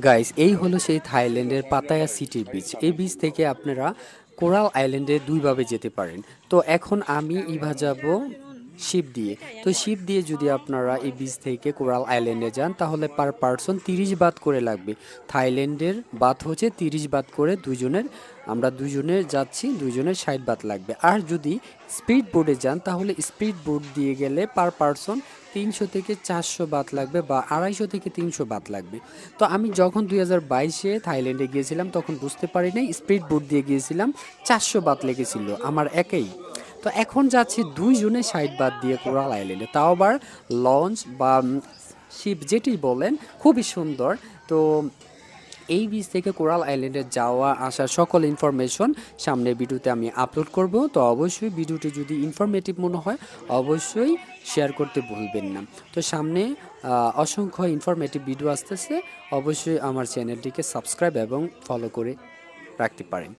Guys এই হলো সেই থাইল্যান্ডের পাতায়া সিটির বিচ। এই বিচ থেকে আপনারা কোরাল আইল্যান্ডে দুইভাবে যেতে পারেন। তো এখন আমি ইভা যাব শিপ দিয়ে। তো শিপ দিয়ে যদি আপনারা এই বিচ থেকে কোরাল আইল্যান্ডে যান তাহলে পার পারসন 30 বাত করে লাগবে। থাইল্যান্ডের বাত হচ্ছে 30 বাত করে দুইজনের। আমরা দুইজনে যাচ্ছি, দুইজনের 60 বাত লাগবে। আর যদি স্পিড বোটে যান তাহলে স্পিড বোট দিয়ে গেলে পার পারসন 300 থেকে 400 বাত লাগবে বা 250 থেকে 300 বাত লাগবে। তো আমি যখন 2022-এ থাইল্যান্ডে গিয়েছিলাম তখন বুঝতে পারি নাই, স্পিড বোট দিয়ে গিয়েছিলাম, 400 বাত লেগেছিল আমার একাই। তো এখন যাচ্ছি দুইজনে 60 বাত দিয়ে কোরাল আইল্যান্ডে, তাও আবার লঞ্চ বা শিপ যেটি বলেন, খুবই সুন্দর। তো এই বিচ থেকে কোরাল আইল্যান্ডে যাওয়া আসার সকল ইনফরমেশন সামনের ভিডিওতে আমি আপলোড করব। তো অবশ্যই ভিডিওটি যদি ইনফরমেটিভ মনে হয় অবশ্যই শেয়ার করতে ভুলবেন না। তো সামনে অসংখ্য ইনফরমেটিভ ভিডিও আসতেছে, অবশ্যই আমার চ্যানেলটিকে সাবস্ক্রাইব এবং ফলো করে রাখতে পারেন।